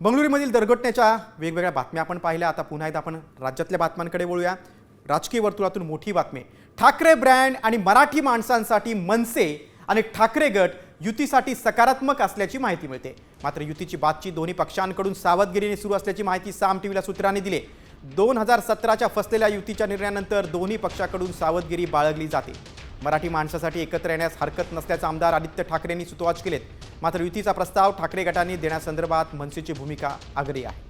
बंगळुरूमधील दुर्घटनेच्या वेगवेगळ्या बातम्या आपण पाहिल्या। आता पुन्हा एकदा आपण राज्यातल्या बातम्यांकडे वळूया। राजकीय वर्तुळातून मोठी बातमी। ठाकरे ब्रँड आणि मराठी माणसांसाठी मनसे आणि ठाकरे गट युतीसाठी सकारात्मक असल्याची माहिती मिळते। मात्र युतीची बातचीत दोन्ही पक्षांकडून सावधगिरीने सुरू असल्याची माहिती साम टीव्हीला सूत्रांनी दिली। 2017च्या फसलेल्या युतीच्या निर्णयानंतर दोन्ही पक्षाकडून सावधगिरी बाळगली जाते। मराठी माणसासाठी एकत्र येण्यास हरकत नसल्याचे आमदार आदित्य ठाकरेंनी सुतोवाच केलेत। मात्र युतीचा प्रस्ताव ठाकरे गटाने देण्यासंदर्भात मनसेची भूमिका आगरी आहे।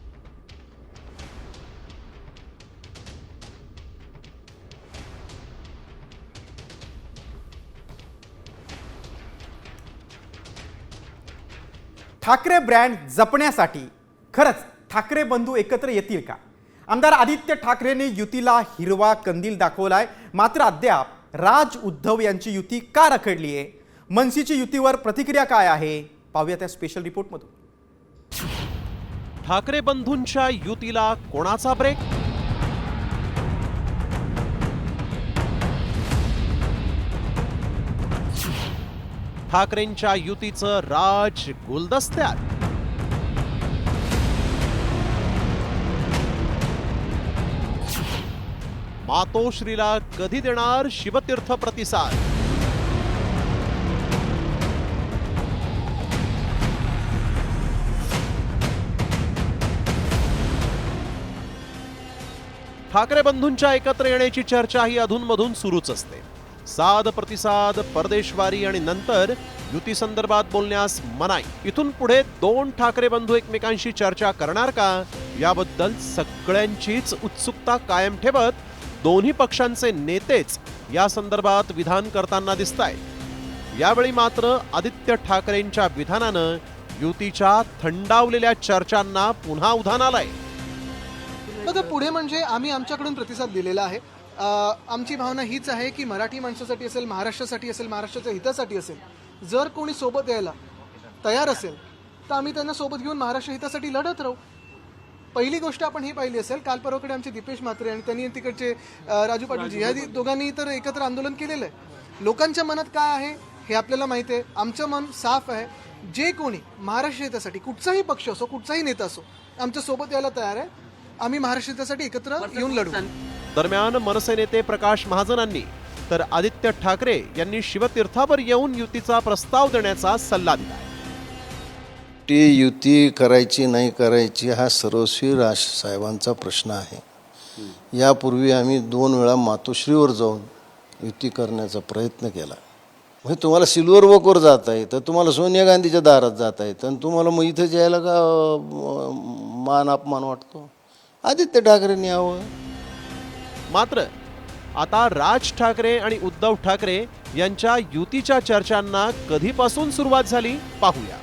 ठाकरे ब्रँड जपण्यासाठी खरंच ठाकरे बंधू एकत्र येतील का? आमदार आदित्य ठाकरेंनी युतीला हिरवा कंदील दाखवलाय। मात्र अद्याप राज उद्धव यांची युती का रखडली आहे? मनसेची युतीवर प्रतिक्रिया काय आहे? पाहूया त्या स्पेशल रिपोर्टमधून। ठाकरे बंधूंच्या युतीला कोणाचा ब्रेक? ठाकरेंच्या युतीचं राज गुलदस्त्यात। मातोश्रीला कधी देणार शिवतीर्थ प्रतिसाद? ठाकरे बंधूंच्या एकत्र येण्याची चर्चा ही अधूनमधून सुरूच असते। साध प्रतिसाद, परदेशवारी आणि नंतर युती संदर्भात बोलण्यास मनाई। इथून पुढे दोन ठाकरे बंधू एकमेकांशी चर्चा करणार का, याबद्दल सगळ्यांचीच उत्सुकता कायम ठेवत दोन्ही पक्षांचे नेतेच या संदर्भात विधान करताना दिसतायत। यावेळी मात्र आदित्य ठाकरेंच्या विधानानं युतीच्या थंडावलेल्या चर्चांना पुन्हा उधाण आलंय। बघा, पुढे म्हणजे आम्ही आमच्याकडून प्रतिसाद दिलेला आहे। आमची भावना हीच आहे की मराठी माणसासाठी असेल, महाराष्ट्रासाठी असेल, महाराष्ट्राच्या हितासाठी असेल, जर कोणी सोबत यायला तयार असेल तर आम्ही त्यांना सोबत घेऊन महाराष्ट्र हितासाठी लढत राहू। पहिली गोष्ट आपण ही पाहिली असेल, काल परवाकडे आमचे दीपेश म्हात्रे आणि त्यांनी तिकडचे राजू पाटीलजी या दोघांनी तर एकत्र आंदोलन केलेलं आहे। लोकांच्या मनात काय आहे हे आपल्याला माहिती आहे। आमचं मन साफ आहे। जे कोणी महाराष्ट्र हितासाठी कुठचाही पक्ष असो, कुठचाही नेता असो, आमच्या सोबत यायला तयार आहे। आम्ही महाराष्ट्र हितासाठी एकत्र येऊन लढू। दरम्यान मनसे नेते प्रकाश महाजनांनी तर आदित्य ठाकरे यांनी शिवतीर्थावर येऊन युतीचा प्रस्ताव देण्याचा सल्ला दिला। ती युती करायची नाही करायची हा सर्वस्वी राज साहेबांचा प्रश्न आहे। यापूर्वी आम्ही 2 वेळा मातोश्रीवर जाऊन युती करण्याचा प्रयत्न केला। म्हणजे तुम्हाला सिल्वर वॉकवर जाता येतं, तुम्हाला सोनिया गांधीच्या दारात जाता येतं, आणि तुम्हाला मग इथं जायला का मान अपमान वाटतो? आदित्य ठाकरेंनी यावं। मात्र आता राज ठाकरे आणि उद्धव ठाकरे यांच्या युतीच्या चर्चांना कधीपासून सुरुवात झाली पाहूया।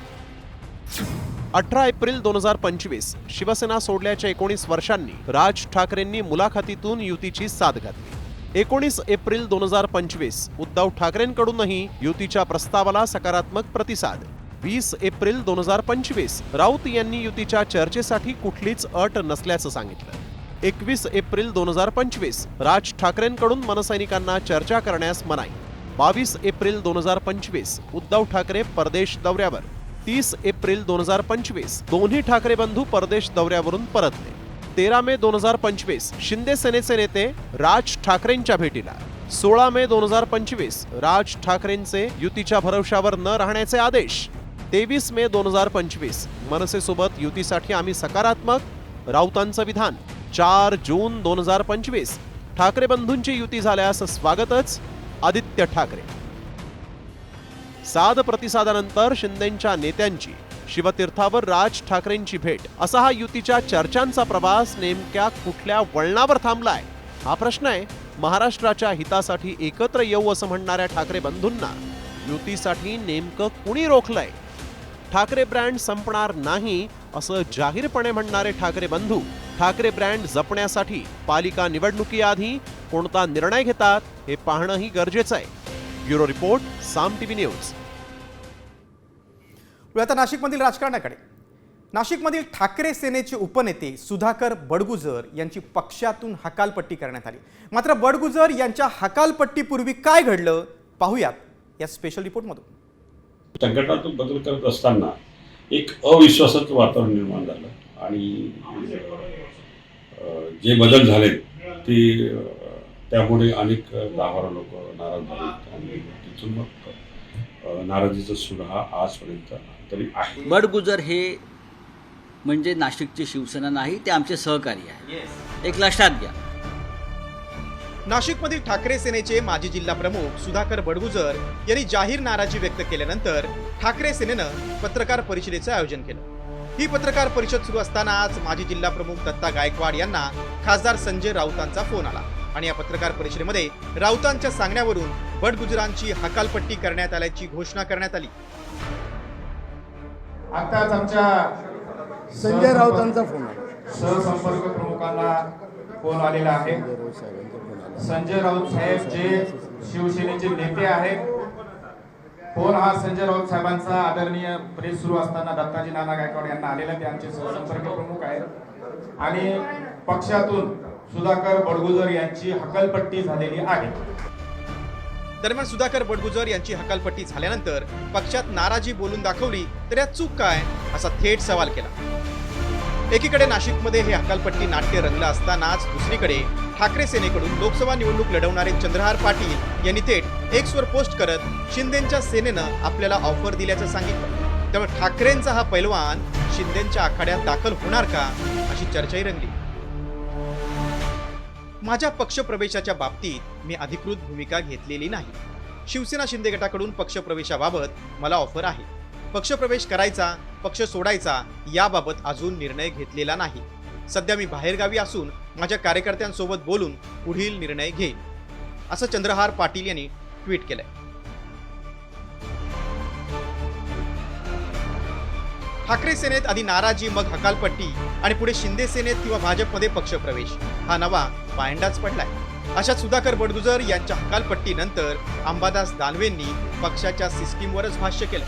18 एप्रिल 2025 शिवसेना सोडल्याच्या 19 वर्षांनी राज ठाकरेंनी मुलाखतीतून युतीची साथ घातली। 19 एप्रिल 2025 उद्धव ठाकरेंकडूनही युतीच्या प्रस्तावाला सकारात्मक प्रतिसाद। 20 एप्रिल 2025 राऊत यांनी युतीच्या चर्चेसाठी कुठलीच अट नसल्याचं सांगितलं। 21 एप्रिल 2025 राज ठाकरेंकडून मनसैनिकांना चर्चा करण्यास मनाई। 22 एप्रिल 2025 उद्धव ठाकरे परदेश दौऱ्यावर। 30 एप्रिल 2025 दोन्ही ठाकरे बंधू परदेश दौऱ्यावरून परतले। 13 मे 2025 शिंदे सेनेचे नेते राज ठाकरेंच्या भेटीला। 16 मे 2025 राज ठाकरेंचे युतीच्या भरवशावर न राहण्याचे आदेश। 23 मे 2025 मनसेसोबत युतीसाठी आम्ही सकारात्मक, राऊतांचं विधान। 4 जून 2025 ठाकरे बंधूंची युती झाल्यास स्वागतच, आदित्य ठाकरे। साध प्रतिसादानंतर शिंदेंच्या नेत्यांची शिवतीर्थावर राज ठाकरेंची भेट, असा हा युतीच्या चर्चांचा प्रवास नेमक्या कुठल्या वळणावर थांबलाय हा प्रश्न आहे। महाराष्ट्राच्या हितासाठी एकत्र येऊ असं म्हणणाऱ्या ठाकरे बंधूंना युतीसाठी नेमकं कुणी रोखलंय? ठाकरे ब्रँड संपणार नाही असं जाहीरपणे म्हणणारे ठाकरे बंधू ठाकरे ब्रँड जपण्यासाठी पालिका निवडणुकीआधी कोणता निर्णय घेतात हे पाहणंही गरजेचं आहे। ब्युरो रिपोर्ट, साम टीव्ही न्यूज। आता नाशिकमधील राजकारणाकडे। नाशिकमधील ठाकरे सेनेचे उपनेते सुधाकर बडगुजर यांची पक्षातून हकालपट्टी करण्यात आली। मात्र बडगुजर यांच्या हकालपट्टीपूर्वी काय घडलं पाहूयात या स्पेशल रिपोर्टमधून। संघटनात्मक बदल करत असताना एक अविश्वासाचं वातावरण निर्माण झालं आणि जे बदल झाले ते त्यामुळे अनेक 10-12 लोक नाराज झाले आणि तिथून मग नाराजीचा सूर हा आजपर्यंत तरी आहे. बडगुजर हे म्हणजे नाशिकची शिवसेना नाही, ते आमचे सहकारी आहे, एक लक्षात घ्या. नाशिकमधील ठाकरे सेनेचे माजी जिल्हा प्रमुख सुधाकर बडगुजर यांनी जाहीर नाराजी व्यक्त केल्यानंतर ठाकरे सेनेनं पत्रकार परिषदेचं आयोजन केलं. ही पत्रकार परिषद सुरू असतानाच माजी जिल्हा प्रमुख दत्ता गायकवाड यांना खासदार संजय राऊतांचा फोन आला आणि या पत्रकार परिषदेमध्ये राऊतांच्या सांगण्यावरून बडगुजरांची हकालपट्टी करण्यात आल्याची घोषणा करण्यात आली. आताच आमच्या संजय राऊतांचा फोन सहसंपर्क प्रमुखांना फोन आलेला आहे. संजय राऊत साहेब जे शिवसेनेचे नेते आहेत, फोन हा संजय राऊत साहेबांचा आदरणीय प्रेस सुरू असताना दत्ताजी नाना गायकवाड यांना आलेला. ते आमचे सहसंपर्क प्रमुख आहेत आणि पक्षातून सुधाकर बडगुजर यांची हकालपट्टी झालेली आहे. दरम्यान सुधाकर बडगुजर यांची हकालपट्टी झाल्यानंतर पक्षात नाराजी बोलून दाखवली तर यात चूक काय असा थेट सवाल केला. एकीकडे नाशिकमध्ये हे हकालपट्टी नाट्य रंगलं असतानाच दुसरीकडे ठाकरे सेनेकडून लोकसभा निवडणूक लढवणारे चंद्रहार पाटील यांनी थेट एक्सवर पोस्ट करत शिंदेंच्या सेनेनं आपल्याला ऑफर दिल्याचं सांगितलं. त्यामुळे ठाकरेंचा हा पैलवान शिंदेंच्या आखाड्यात दाखल होणार का अशी चर्चाही रंगली. माझ्या पक्षप्रवेशाच्या बाबतीत मी अधिकृत भूमिका घेतलेली नाही. शिवसेना शिंदे गटाकडून पक्षप्रवेशाबाबत मला ऑफर आहे. पक्षप्रवेश करायचा, पक्ष सोडायचा याबाबत अजून निर्णय घेतलेला नाही. सध्या मी बाहेरगावी असून माझ्या कार्यकर्त्यांसोबत बोलून पुढील निर्णय घेईन, असं चंद्रहार पाटील यांनी ट्विट केलंय. ठाकरे सेनेत आधी नाराजी, मग हकालपट्टी आणि पुढे शिंदे सेनेत किंवा भाजपमध्ये पक्षप्रवेश हा नवा पायंडाच पडलाय. अशात सुधाकर बडगुजर यांच्या हकालपट्टीनंतर अंबादास दानवेंनी पक्षाच्या सिस्टीमवरच भाष्य केलं.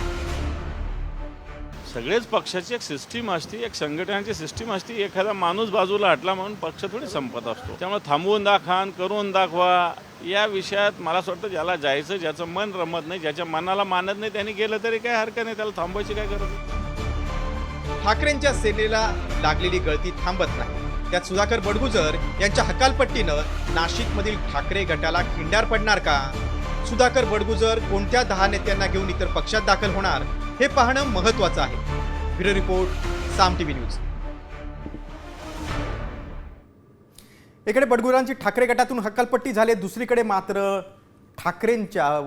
सगळेच पक्षाची एक सिस्टीम असते, एक संघटनाची सिस्टीम असते. एखादा माणूस बाजूला हटला म्हणून पक्ष थोडी संपत असतो. त्यामुळे थांबवून दाखवा, करून दाखवा या विषयात मला असं वाटतं ज्याला जायचं, ज्याचं मन रमत नाही, ज्याच्या मनाला मानत नाही त्यांनी गेलं तरी काय हरकत नाही, त्याला थांबवायची काय गरज नाही. ठाकरेंच्या सेनेला लागलेली गळती थांबत नाही. त्यात सुधाकर बडगुजर यांच्या हकालपट्टीनं नाशिकमधील ठाकरे गटाला खिंडार पडणार का? सुधाकर बडगुजर कोणत्या 10 नेत्यांना घेऊन इतर पक्षात दाखल होणार हे पाहणं महत्त्वाचं आहे. ब्युरो रिपोर्ट, साम टीव्ही न्यूज. एकडे बडगुजरांची ठाकरे गटातून हकालपट्टी झाली, दुसरीकडे मात्र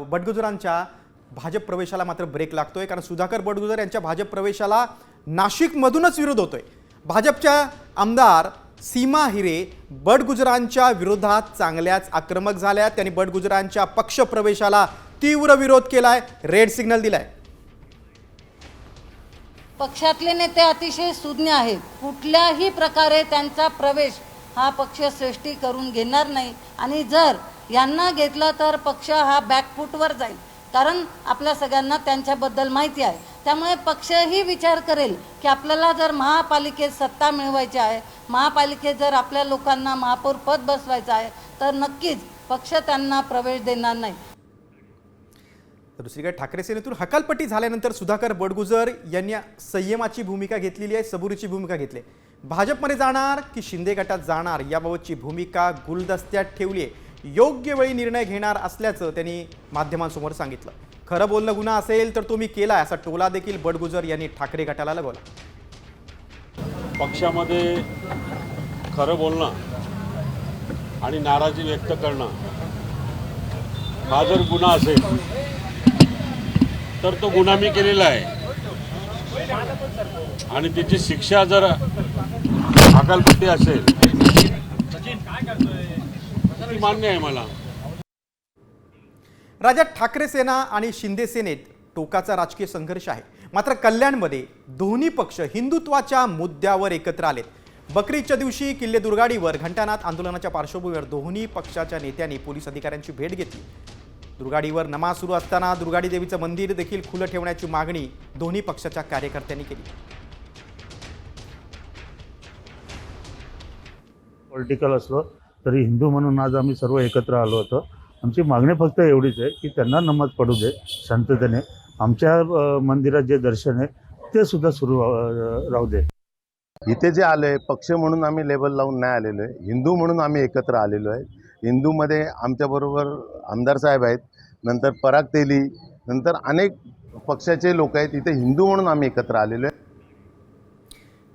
बडगुजरांच्या भाजप प्रवेशाला मात्र ब्रेक लागतोय. कारण सुधाकर बडगुजर यांच्या भाजप प्रवेशाला नाशिकमधूनच विरोध होतोय. भाजपच्या आमदार सीमा हिरे बडगुजरांच्या विरोधात चांगल्याच आक्रमक झाल्या. त्यांनी बडगुजरांच्या पक्ष प्रवेशाला तीव्र विरोध केलाय, रेड सिग्नल दिलाय. पक्षातले नेते अतिशय सुज्ञ आहेत. कुठल्याही प्रकारे त्यांचा प्रवेश हा पक्ष सृष्टी करून घेणार नाही आणि जर यांना घेतलं तर पक्ष हा बॅकफूटवर जाईल. कारण आपल्या सगळ्यांना त्यांच्याबद्दल माहिती आहे. त्यामुळे पक्षही विचार करेल की आपल्याला जर महापालिकेत सत्ता मिळवायची आहे, महापालिकेत जर आपल्या लोकांना महापौर पद बसवायचं आहे तर नक्कीच पक्ष त्यांना प्रवेश देणार नाही. दुसरीकडे ठाकरे सेनेतून हकालपट्टी झाल्यानंतर सुधाकर बडगुजर यांनी संयमाची भूमिका घेतलेली आहे, सबुरीची भूमिका घेतली. भाजपमध्ये जाणार की शिंदे गटात जाणार याबाबतची भूमिका गुलदस्त्यात ठेवली आहे. योग्य वेळी निर्णय घेणार असल्याचं त्यांनी माध्यमांसमोर सांगितलं. खरं बोलणं गुन्हा असेल तर तो मी केलाय असा टोला देखील बडगुजर यांनी ठाकरे गटाला लगवला. पक्षामध्ये खरं बोलणं आणि नाराजी व्यक्त करणं हा जर गुन्हा असेल तर तो गुन्हा मी केलेला आहे आणि त्याची शिक्षा जर हकालपट्टी असेल ती मान्य आहे मला. राज्यात ठाकरे सेना आणि शिंदे सेनेत टोकाचा राजकीय संघर्ष आहे. मात्र कल्याणमध्ये दोन्ही पक्ष हिंदुत्वाच्या मुद्द्यावर एकत्र आलेत. बकरीच्या दिवशी किल्ले दुर्गाडीवर घंटानाद आंदोलनाच्या पार्श्वभूमीवर दोन्ही पक्षाच्या नेत्यांनी पोलीस अधिकाऱ्यांची भेट घेतली. दुर्गाडीवर नमाज सुरू असताना दुर्गाडी देवीचं मंदिर देखील खुलं ठेवण्याची मागणी दोन्ही पक्षाच्या कार्यकर्त्यांनी केली. पॉलिटिकल असलो तरी हिंदू म्हणून आज आम्ही सर्व एकत्र आलो होतो. आमची मागणी फक्त एवढीच आहे की त्यांना नमाज पडू दे शांततेने. आमच्या मंदिरात जे दर्शन आहे ते सुद्धा सुरू राहू दे. इथे जे आलोय पक्ष म्हणून आम्ही लेबल लावून नाही आलेलो आहे, हिंदू म्हणून आम्ही एकत्र आलेलो आहे. हिंदूमध्ये आमच्याबरोबर आमदार साहेब आहेत, नंतर पराग तेली, नंतर अनेक पक्षाचे लोक आहेत. इथे हिंदू म्हणून आम्ही एकत्र आलेलो आहे.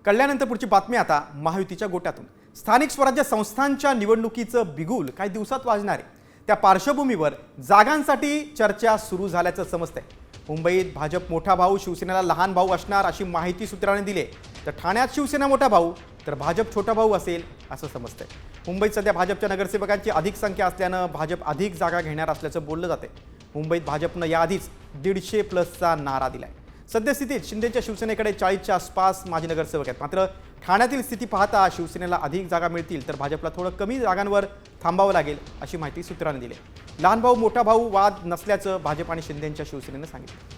कळल्यानंतर पुढची बातमी आता महायुतीच्या गोट्यातून. स्थानिक स्वराज्य संस्थांच्या निवडणुकीचं बिगुल काही दिवसात वाजणार आहे. त्या पार्श्वभूमीवर जागांसाठी चर्चा सुरू झाल्याचं समजतंय. मुंबईत भाजप मोठा भाऊ शिवसेनेला लहान भाऊ असणार अशी माहिती सूत्रांनी दिली आहे. तर ठाण्यात शिवसेना मोठा भाऊ तर भाजप छोटा भाऊ असेल असं समजतंय. मुंबईत सध्या भाजपच्या नगरसेवकांची अधिक संख्या असल्यानं भाजप अधिक जागा घेणार असल्याचं बोललं जाते. मुंबईत भाजपनं याआधीच 150+ नारा दिलाय. सद्यस्थितीत शिंदेच्या शिवसेनेकडे 40च्या आसपास माजी नगरसेवक आहेत. मात्र ठाण्यातील स्थिती पाहता शिवसेनेला अधिक जागा मिळतील तर भाजपला थोडं कमी जागांवर थांबावं लागेल अशी माहिती सूत्रांनी दिली. लहान भाऊ मोठा भाऊ वाद नसल्याचं भाजप आणि शिंदेच्या शिवसेनेनं सांगितलं.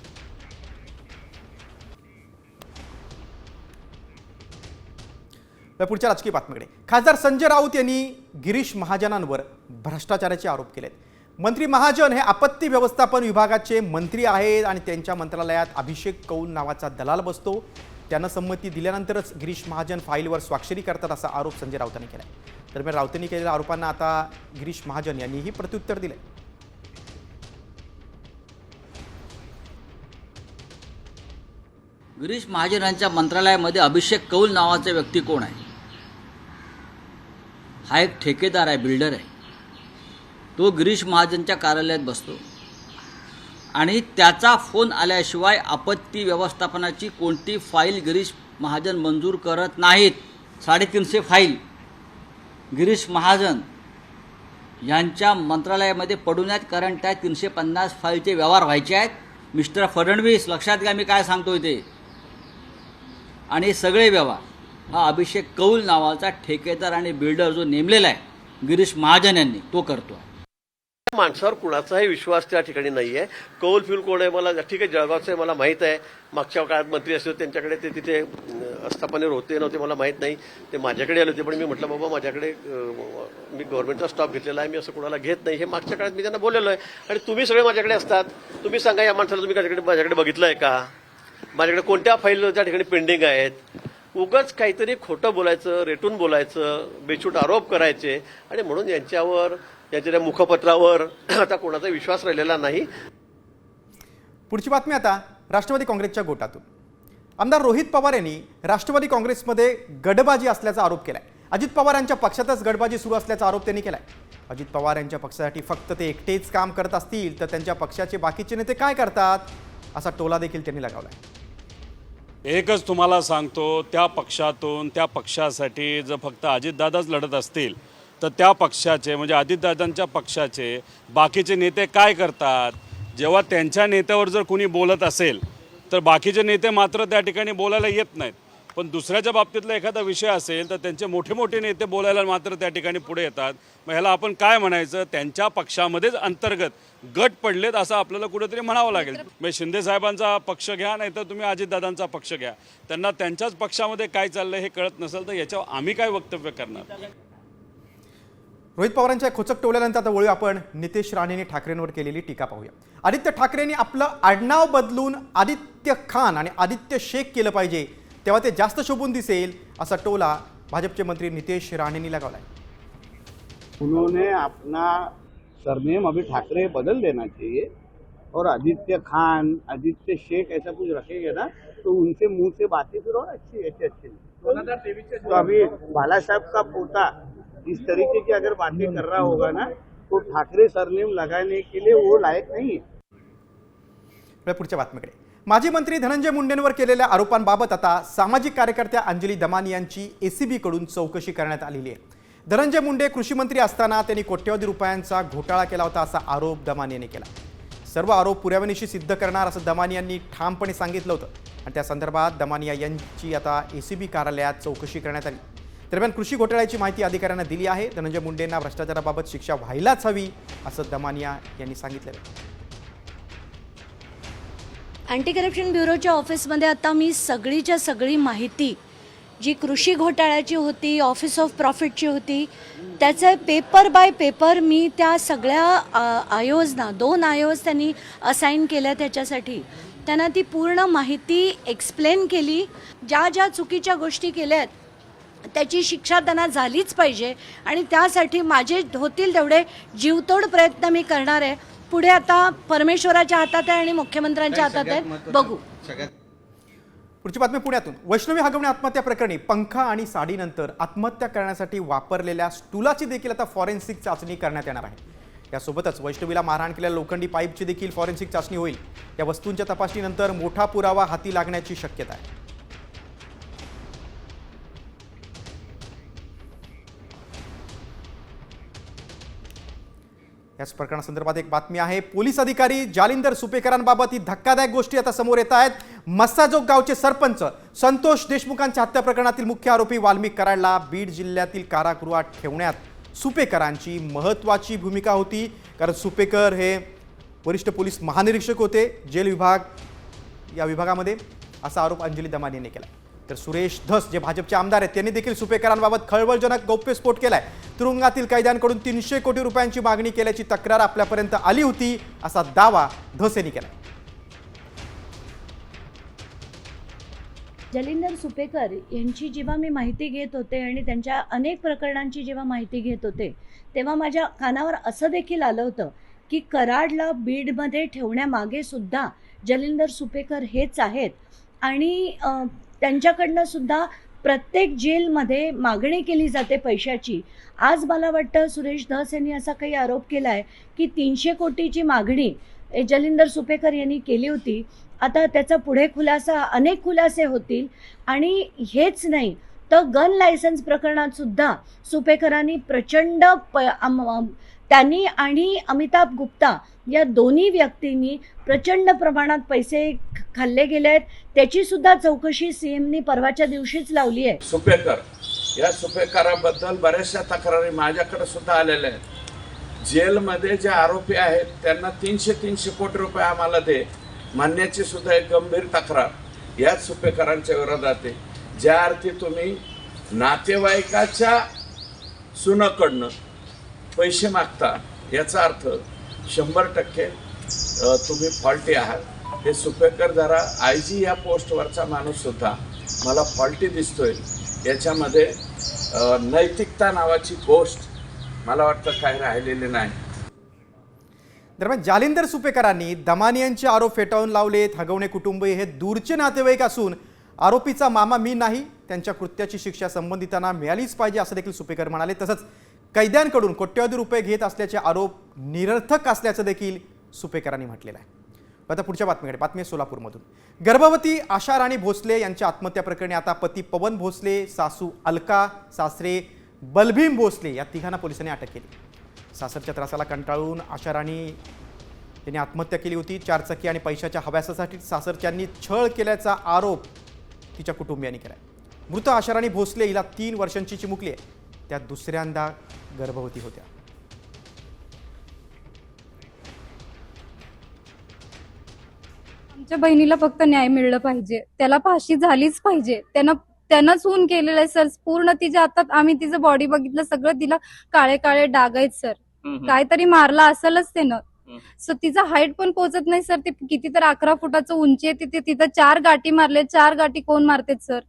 पुढच्या राजकीय बातमीकडे. खासदार संजय राऊत यांनी गिरीश महाजनांवर भ्रष्टाचाराचे आरोप केलेत. मंत्री महाजन हे आपत्ती व्यवस्थापन विभागाचे मंत्री आहेत आणि त्यांच्या मंत्रालयात अभिषेक कौल नावाचा दलाल बसतो. त्यानं संमती दिल्यानंतरच गिरीश महाजन फाईलवर स्वाक्षरी करतात असा आरोप संजय राऊतांनी केला. दरम्यान राऊतांनी केलेल्या आरोपांना आता गिरीश महाजन यांनीही प्रत्युत्तर दिलंय. गिरीश महाजन यांच्या मंत्रालयामध्ये अभिषेक कौल नावाचा व्यक्ती कोण आहे? हा एक ठेकेदार आहे, बिल्डर आहे. तो गिरीश महाजनच्या कार्यालयात बसतो आणि त्याचा फोन आल्याशिवाय आपत्ती व्यवस्थापनाची कोणती फाईल गिरीश महाजन मंजूर करत नाहीत. 350 फाईल गिरीश महाजन यांच्या मंत्रालयामध्ये पडून आहेत, कारण त्या 350 फाईलचे व्यवहार व्हायचे आहेत. मिस्टर फडणवीस, लक्षात घ्या मी काय सांगतोय ते. आणि सगळे व्यवहार हा अभिषेक कौल नावाचा ठेकेदार आणि बिल्डर जो नेमलेला आहे गिरीश महाजन यांनी, तो करतो. माणसावर कुणाचाही विश्वास त्या ठिकाणी नाही आहे. कौल फिल कोण आहे मला ठीक आहे, जळगावचं आहे मला माहीत आहे. मागच्या काळात मंत्री असले त्यांच्याकडे ते तिथे आस्थापनेवर होते नव्हते मला माहीत नाही. ते माझ्याकडे आले होते, पण मी म्हटलं बाबा माझ्याकडे मी गव्हर्नमेंटचा स्टॉप घेतलेला आहे, मी असं कुणाला घेत नाही. हे मागच्या काळात मी त्यांना बोललेलो आहे. आणि तुम्ही सगळे माझ्याकडे असतात, तुम्ही सांगा या माणसाला तुम्ही माझ्याकडे बघितलं आहे का? माझ्याकडे कोणत्या फाईल त्या ठिकाणी पेंडिंग आहेत? उगाच काहीतरी खोटं बोलायचं, रेटून बोलायचं, बेछूट आरोप करायचे. आणि म्हणून यांच्यावर यांच्या मुखपत्रावर आता कोणाचा विश्वास राहिलेला नाही. पुढची बातमी आता राष्ट्रवादी काँग्रेसच्या गोटातून. आमदार रोहित पवार यांनी राष्ट्रवादी काँग्रेसमध्ये गडबाजी असल्याचा आरोप केलाय. अजित पवार यांच्या पक्षातच गडबाजी सुरू असल्याचा आरोप त्यांनी केलाय. अजित पवार यांच्या पक्षासाठी फक्त ते एकटेच काम करत असतील तर त्यांच्या पक्षाचे बाकीचे नेते काय करतात असा टोला देखील त्यांनी लगावलाय. एकच तुम्हाला सांगतो, त्या पक्षातून त्या पक्षासाठी जर फक्त अजितदादाच लढत असतील तर त्या पक्षाचे म्हणजे अजितदादांच्या पक्षाचे बाकीचे नेते काय करतात? जेव्हा त्यांच्या नेत्यावर जर कुणी बोलत असेल तर बाकीचे नेते मात्र त्या ठिकाणी बोलायला येत नाहीत. पण दुसऱ्याच्या बाबतीतला एखादा विषय असेल तर त्यांचे मोठे मोठे नेते बोलायला मात्र त्या ठिकाणी पुढे येतात. मग ह्याला आपण काय म्हणायचं? त्यांच्या पक्षामध्येच अंतर्गत गट पडलेत असं आपल्याला कुठेतरी म्हणावं लागेल. मग शिंदे साहेबांचा पक्ष घ्या, नाही तर तुम्ही अजितदादांचा पक्ष घ्या. त्यांना त्यांच्याच पक्षामध्ये काय चाललंय हे कळत नसेल तर याच्यावर आम्ही काय वक्तव्य करणार? रोहित पवारांच्या खोचक टोल्यानंतर आता वळूया आपण नितेश राणेंनी ठाकरेंवर केलेली टीका पाहूया. आदित्य ठाकरेंनी आपलं आडनाव बदलून आदित्य खान आणि आदित्य शेख केलं पाहिजे, तेव्हा ते जास्त शोभून दिसेल असा टोला भाजपचे मंत्री नितेश राणेंनी लगावलाय. उन्होंने अपना सरनेम अभी ठाकरे बदल देना चाहिए और आदित्य खान, आदित्य शेख ऐसा कुछ रखेंगे ना तो उनसे मुंह से बातें फिर और अच्छी तो अभी बाला साहब का पोता इस तरीके की अगर बातें कर रहा होगा ना तो ठाकरे सरनेम लगाने के लिए वो लायक नहीं है. पुढच्या बातमीकडे. माजी मंत्री धनंजय मुंडेंवर केलेल्या आरोपांबाबत आता सामाजिक कार्यकर्त्या अंजली दमानी यांची ACB कडून चौकशी करण्यात आलेली आहे. धनंजय मुंडे कृषी मंत्री असताना त्यांनी कोट्यवधी रुपयांचा घोटाळा केला होता असा आरोप दमानी यांनी केला. सर्व आरोप पुराव्यानिशी सिद्ध करणार असं दमानी यांनी ठामपणे सांगितलं होतं आणि त्या संदर्भात दमानिया यांची आता ACB कार्यालयात चौकशी करण्यात आली. दरम्यान कृषी घोटाळ्याची माहिती अधिकाऱ्यांना दिली आहे. धनंजय मुंडेंना भ्रष्टाचाराबाबत शिक्षा व्हायलाच हवी असं दमानिया यांनी सांगितलं. अँटी करप्शन ब्युरोच्या ऑफिसमध्ये आता मी सगळीच्या सगळी माहिती जी कृषी घोटाळ्याची होती, ऑफिस ऑफ प्रॉफिटची होती, त्याचं पेपर बाय पेपर मी त्या सगळ्या आयोजना 2 आयोज त्यांनी असाईन केल्या त्याच्यासाठी त्यांना ती पूर्ण माहिती एक्सप्लेन केली. ज्या ज्या चुकीच्या गोष्टी केल्यात त्याची शिक्षा त्यांना झालीच पाहिजे आणि त्यासाठी माझे होतील तेवढे जीवतोड प्रयत्न मी करणार आहे. पुढे आता परमेश्वराच्या हातात आहे आणि मुख्यमंत्र्यांच्या हातात आहे, बघू. पुढची बातमी पुण्यातून. वैष्णवी हगवणे आत्महत्या प्रकरणी पंखा आणि साडीनंतर आत्महत्या करण्यासाठी वापरलेल्या स्टूलाची देखील आता फॉरेन्सिक चाचणी करण्यात येणार आहे. यासोबतच वैष्णवीला मारहाण केलेल्या लोखंडी पाईपची देखील फॉरेन्सिक चाचणी होईल. या वस्तूंच्या तपासणीनंतर मोठा पुरावा हाती लागण्याची शक्यता आहे. याच प्रकरणासंदर्भात एक बातमी आहे. पोलीस अधिकारी जालिंदर सुपेकरांबाबत ही धक्कादायक गोष्टी आता समोर येत आहेत. मस्साजोग गावचे सरपंच संतोष देशमुखांच्या हत्या प्रकरणातील मुख्य आरोपी वाल्मिक कराडला बीड जिल्ह्यातील कारागृहात ठेवण्यात सुपेकरांची महत्त्वाची भूमिका होती. कारण सुपेकर हे वरिष्ठ पोलीस महानिरीक्षक होते जेल विभाग या विभागामध्ये, असा आरोप अंजली दमानी यांनी केला. तर सुरेश धस जे भाजपचे आमदार आहेत त्यांनी देखील सुपेकरांबाबत खळबळजनक गौप्यस्फोट केलाय. तुरुंगातील कैद्यांकडून 300 कोटी रुपयांची मागणी केल्याची तक्रार आपल्यापर्यंत आली होती, असा दावा धस यांनी केला. जालिंदर सुपेकर यांची जेव्हा मी माहिती घेत होते आणि त्यांच्या अनेक प्रकरणांची जेव्हा माहिती घेत होते तेव्हा माझ्या कानावर असं देखील आलं होतं की कराडला बीडमध्ये ठेवण्यामागे सुद्धा जालिंदर सुपेकर हेच आहेत आणि त्यांच्याकडनं सुद्धा प्रत्येक जेलमध्ये मागणी केली जाते पैशाची. आज मला वाटतं सुरेश धस यांनी असा काही आरोप केला आहे की 300 कोटीची मागणी जालिंदर सुपेकर यांनी केली होती. आता त्याचा पुढे खुलासा, अनेक खुलासे होतील. आणि हेच नाही तर गन लायसन्स प्रकरणात सुद्धा सुपेकरांनी प्रचंड त्यांनी आणि अमिताभ गुप्ता या दोन्ही व्यक्तींनी प्रचंड प्रमाणात पैसे खाल्ले गेले आहेत. त्याची सुद्धा चौकशी सीएमनी परवाच्या दिवशीच लावली आहे. सुपेकर या सुपेकराबद्दल बऱ्याचशा तक्रारी माझ्याकडे सुद्धा आलेल्या आहेत. जेलमध्ये जे आरोपी आहेत त्यांना 300 कोटी रुपये आम्हाला दे म्हणण्याची सुद्धा एक गंभीर तक्रार याच सुपेकरांच्या विरोधात आहे. ज्या अर्थी तुम्ही नातेवाईकाच्या सुनाकडनं पैसे मागता याचा अर्थ 100% तुम्ही फॉल्टी आहात. हे सुपेकर जरा IG या पोस्टवरचा माणूस सुद्धा मला फॉल्टी दिसतोय. याच्यामध्ये नैतिकता नावाची गोष्ट मला वाटतं काही राहिलेली नाही. दरम्यान जालिंदर सुपेकरांनी दमानी यांचे आरोप फेटाळून लावलेत. हगवणे कुटुंबीय हे दूरचे नातेवाईक असून आरोपीचा मामा मी नाही, त्यांच्या कृत्याची शिक्षा संबंधितांना मिळालीच पाहिजे असं देखील सुपेकर म्हणाले. तसंच कैद्यांकडून कोट्यवधी रुपये घेत असल्याचे आरोप निरर्थक असल्याचं देखील सुपेकरांनी म्हटलेलं आहे. आता पुढच्या बातमीकडे. बातमी सोलापूरमधून. गर्भवती आशा राणी भोसले यांच्या आत्महत्या प्रकरणी आता पती पवन भोसले, सासू अलका, सासरे बलभीम भोसले या तिघांना पोलिसांनी अटक केली. सासरच्या त्रासाला कंटाळून आशा राणी यांनी आत्महत्या केली होती. 4 चाकी आणि पैशाच्या हव्यासासाठी सासरच्यांनी छळ केल्याचा आरोप तिच्या कुटुंबियांनी केला. मृत आशा राणी भोसले हिला 3 वर्षांची चिमुकली आहे. त्या दुसऱ्यांदा गर्भवती होत्या. आमच्या बहिणीला फक्त न्याय मिळलं पाहिजे, त्याला फाशी झालीच पाहिजे. त्यानंच खून केलेलं आहे सर. पूर्ण तिच्या हातात आम्ही तिचं बॉडी बघितलं, सगळं तिला काळे काळे डाग आहेत सर. काहीतरी मारला असेलच त्यानं. सर तिचा हाईट पण पोहोचत नाही सर. ते किती तर 11 फुटाचं उंची आहे. तिथं 4 गाठी मारले. 4 गाठी कोण मारतात सर?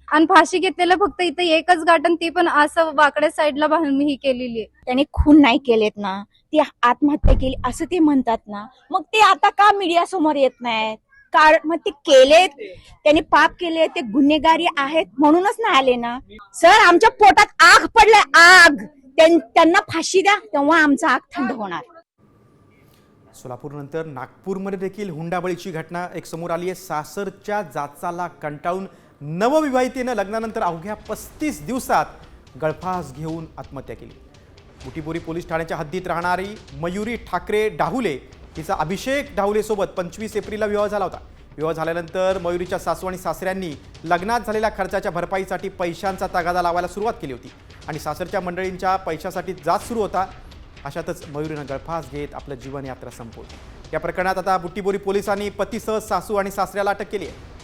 आणि फाशी घेतलेलं फक्त इथं एकच गाठन, ती पण असं वाकड्या साईडला ही केलेली आहे. त्याने खून नाही केलेत ना, ती आत्महत्या केली असं ते म्हणतात ना, मग ते आता का मीडिया समोर येत नाहीत? कारण मग ते केलेत, त्यांनी पाप केले, ते गुन्हेगारी आहेत म्हणूनच नाही आले ना सर. आमच्या पोटात आग पडलाय, आग. त्यांना फाशी द्या, तेव्हा आमचा आग थंड होणार. सोलापूरनंतर नागपूरमध्ये देखील हुंडाबळीची घटना एक समोर आली आहे. सासरच्या जाचाला कंटाळून नवविवाहितेनं लग्नानंतर अवघ्या 35 दिवसात गळफास घेऊन आत्महत्या केली. बुटीबोरी पोलीस ठाण्याच्या हद्दीत राहणारी मयुरी ठाकरे डाहुले हिचा अभिषेक डाहुलेसोबत 25 एप्रिलला विवाह झाला होता. विवाह झाल्यानंतर मयुरीच्या सासू आणि सासऱ्यांनी लग्नात झालेल्या खर्चाच्या भरपाईसाठी पैशांचा तगादा लावायला सुरुवात केली होती आणि सासरच्या मंडळींच्या पैशासाठी जाच सुरू होता. अशातच मयुरीनं गळफास घेत आपलं जीवनयात्रा संपवली. या प्रकरणात आता बुटीबोरी पोलिसांनी पतीसह सासू आणि सासऱ्याला अटक केली आहे.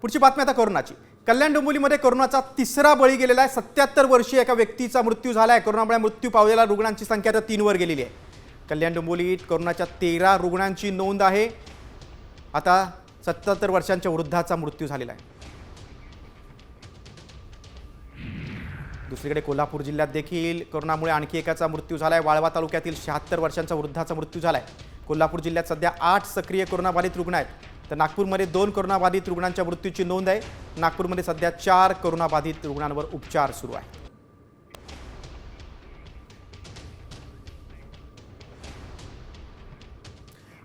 पुढची बातमी आता कोरोनाची. कल्याण डोंबिवलीमध्ये कोरोनाचा तिसरा बळी गेलेला आहे. 77 वर्षीय एका व्यक्तीचा मृत्यू झाला आहे. कोरोनामुळे मृत्यू पावलेल्या रुग्णांची संख्या आता 3 वर गेलेली आहे. कल्याण डोंबिवलीत कोरोनाच्या 13 रुग्णांची नोंद आहे. आता 77 वर्षांच्या वृद्धाचा मृत्यू झालेला आहे. दुसरीकडे कोल्हापूर जिल्ह्यात देखील कोरोनामुळे आणखी एकाचा मृत्यू झालाय. वाळवा तालुक्यातील 76 वर्षांच्या वृद्धाचा मृत्यू झालाय. कोल्हापूर जिल्ह्यात सध्या 8 सक्रिय कोरोनाबाधित रुग्ण आहेत, तर नागपूरमध्ये 2 कोरोनाबाधित रुग्णांच्या मृत्यूची नोंद आहे. नागपूरमध्ये सध्या 4 कोरोनाबाधित रुग्णांवर उपचार सुरू आहेत.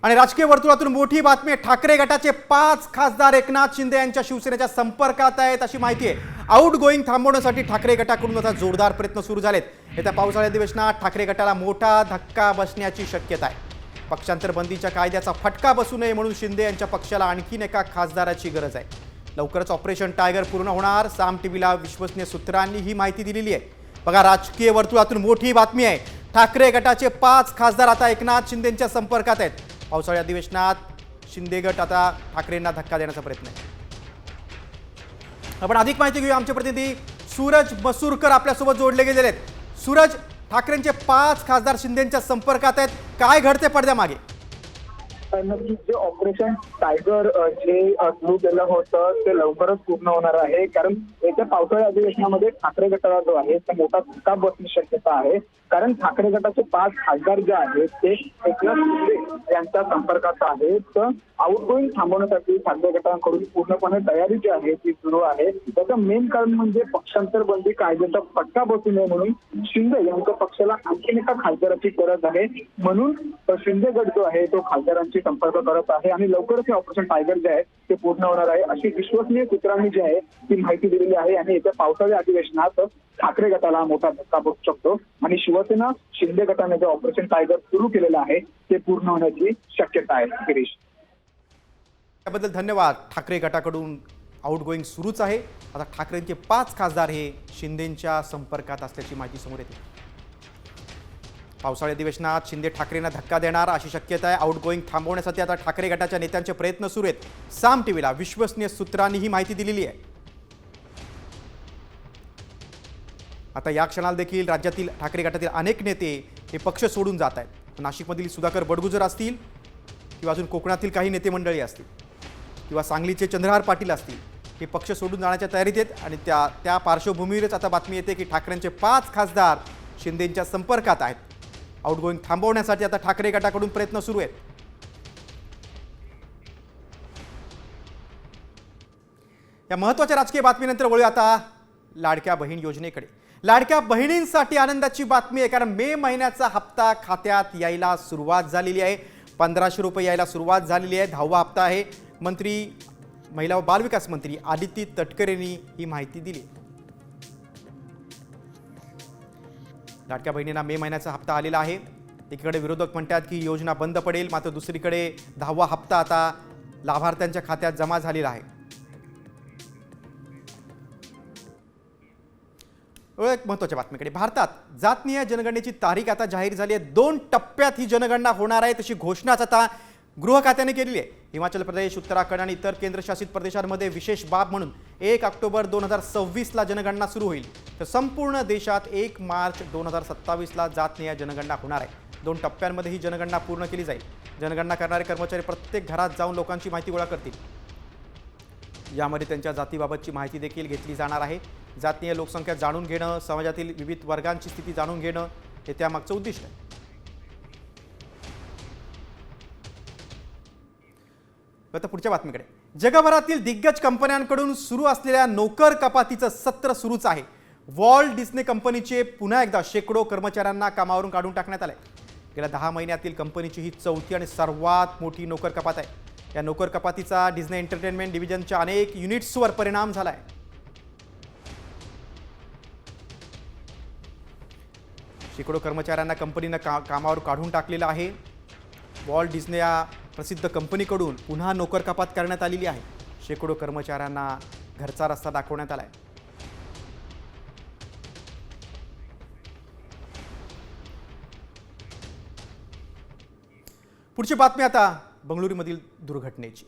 आणि राजकीय वर्तुळातून मोठी बातमी आहे. ठाकरे गटाचे 5 खासदार एकनाथ शिंदे यांच्या शिवसेनेच्या संपर्कात आहेत अशी माहिती आहे. आउट गोईंग थांबवण्यासाठी ठाकरे गटाकडून आता जोरदार प्रयत्न सुरू झालेत. येत्या पावसाळ्या अधिवेशनात ठाकरे गटाला मोठा धक्का बसण्याची शक्यता आहे. पक्षांतर बंदीच्या कायद्याचा फटका बसू नये म्हणून शिंदे यांच्या पक्षाला आणखीन एका खासदाराची गरज आहे. लवकरच ऑपरेशन टायगर पूर्ण होणार. साम टीव्हीला विश्वसनीय सूत्रांनी ही माहिती दिलेली आहे. बघा, राजकीय वर्तुळातून मोठी बातमी आहे. ठाकरे गटाचे 5 खासदार आता एकनाथ शिंदेंच्या संपर्कात आहेत. पावसाळी अधिवेशनात शिंदे गट आता ठाकरेंना धक्का देण्याचा प्रयत्न आहे. आपण अधिक माहिती घेऊया. आमचे प्रतिनिधी सूरज मसूरकर आपल्यासोबत जोडले गेलेले आहेत. सूरज, ठाकरेंचे 5 खासदार शिंदेंच्या संपर्कात आहेत. काय घडते पडद्यामागे? नक्कीच जे ऑपरेशन टायगर जे सुरू केलं होतं ते लवकरच पूर्ण होणार आहे. कारण येत्या पावसाळी अधिवेशनामध्ये ठाकरे गटाला जो आहे तो मोठा धक्का बसण्याची शक्यता आहे. कारण ठाकरे गटाचे 5 खासदार जे आहेत ते एकनाथ शिंदे यांच्या संपर्कात आहेत. आउटगोईंग थांबवण्यासाठी ठाकरे गटाकडून पूर्णपणे तयारी जी आहे ती सुरू आहे. त्याचं मेन कारण म्हणजे पक्षांतर बंदी कायद्याचा फटका बसू नये म्हणून शिंदे यांच्या पक्षाला आणखीन एका खासदाराची गरज आहे. म्हणून शिंदे गट जो आहे तो खासदारांची संपर्क करत आहे आणि लवकरच हे ऑपरेशन टायगर जे आहे ते पूर्ण होणार आहे अशी विश्वसनीय सूत्रांनी जी आहे ती माहिती दिलेली आहे. आणि येत्या पावसाळी अधिवेशनात ठाकरे गटाला मोठा धक्का बसू शकतो आणि शिवसेना शिंदे गटाने जे ऑपरेशन टायगर सुरू केलेलं आहे ते पूर्ण होण्याची शक्यता आहे. गिरीश, त्याबद्दल धन्यवाद. ठाकरे गटाकडून आउटगोईंग सुरूच आहे. आता ठाकरेंचे 5 खासदार हे शिंदेंच्या संपर्कात असल्याची माहिती समोर येते. पावसाळी अधिवेशनात शिंदे ठाकरेंना धक्का देणार अशी शक्यता आहे. आउटगोईंग थांबवण्यासाठी आता ठाकरे गटाच्या नेत्यांचे प्रयत्न सुरू आहेत. साम टीव्हीला विश्वसनीय सूत्रांनी ही माहिती दिलेली आहे. आता या क्षणाला देखील राज्यातील ठाकरे गटातील अनेक नेते हे पक्ष सोडून जात आहेत. नाशिकमधील सुधाकर बडगुजर असतील किंवा अजून कोकणातील काही नेते मंडळी असतील किंवा सांगलीचे चंद्रहार पाटील असतील, हे पक्ष सोडून जाण्याच्या तयारीत आहेत. आणि त्या पार्श्वभूमीवरच आता बातमी येते की ठाकरेंचे 5 खासदार शिंदेंच्या संपर्कात आहेत. आउटगोईंग थांबवण्यासाठी आता ठाकरे गटाकडून प्रयत्न सुरू आहेत. या महत्त्वाच्या राजकीय बातमीनंतर वळूया आता लाडक्या बहीण योजनेकडे. लाडक्या बहिणींसाठी आनंदाची बातमी आहे, कारण मे महिन्याचा हप्ता खात्यात यायला सुरुवात झालेली आहे. 1500 रुपये यायला सुरुवात झालेली आहे. 10वा हप्ता आहे. महिला व बालविकास मंत्री आदिती तटकरेंनी ही माहिती दिली. लाडक्या बहिणींना मे महिन्याचा हप्ता आलेला आहे. एकीकडे विरोधक म्हणतात की योजना बंद पडेल, मात्र दुसरीकडे 10वा हप्ता आता लाभार्थ्यांच्या खात्यात जमा झालेला आहे. एक महत्त्वाच्या बातमीकडे. भारतात जातनीय जनगणनेची तारीख आता जाहीर झाली आहे. 2 टप्प्यात ही जनगणना होणार आहे तशी घोषणाच आता गृह खात्याने केलेली आहे. हिमाचल प्रदेश, उत्तराखंड आणि इतर केंद्रशासित प्रदेशांमध्ये विशेष बाब म्हणून 1 ऑक्टोबर 2026ला जनगणना सुरू होईल, तर संपूर्ण देशात 1 मार्च 2027ला जातनीय जनगणना होणार आहे. 2 टप्प्यांमध्ये ही जनगणना पूर्ण केली जाईल. जनगणना करणारे कर्मचारी प्रत्येक घरात जाऊन लोकांची माहिती गोळा करतील. यामध्ये त्यांच्या जातीबाबतची माहिती देखील घेतली जाणार आहे. जातीय लोकसंख्या जाणून घेणं, समाजातील विविध वर्गांची स्थिती जाणून घेणं हे त्यामागचं उद्दिष्ट आहे. आता पुढच्या बातमीकडे. जगभरातील दिग्गज कंपन्यांकडून सुरू असलेल्या नोकर कपातीचं सत्र सुरूच आहे. वॉल्ट डिस्ने कंपनीचे पुन्हा एकदा शेकडो कर्मचाऱ्यांना कामावरून काढून टाकण्यात आले. गेल्या 10 महिन्यातील कंपनीची ही 4थी आणि सर्वात मोठी नोकर कपात आहे. या नोकर कपातीचा डिस्ने एंटरटेनमेंट डिव्हिजनच्या अनेक युनिट्सवर परिणाम झाला आहे. शेकडो कर्मचाऱ्यांना कंपनीनं कामावर काढून टाकलेलं आहे. वॉल्ट डिस्ने या प्रसिद्ध कंपनीकडून पुन्हा नोकर कपात करण्यात आलेली आहे. शेकडो कर्मचाऱ्यांना घरचा रस्ता दाखवण्यात आलाय. पुढची बातमी आता बंगळुरूमधील दुर्घटनेची.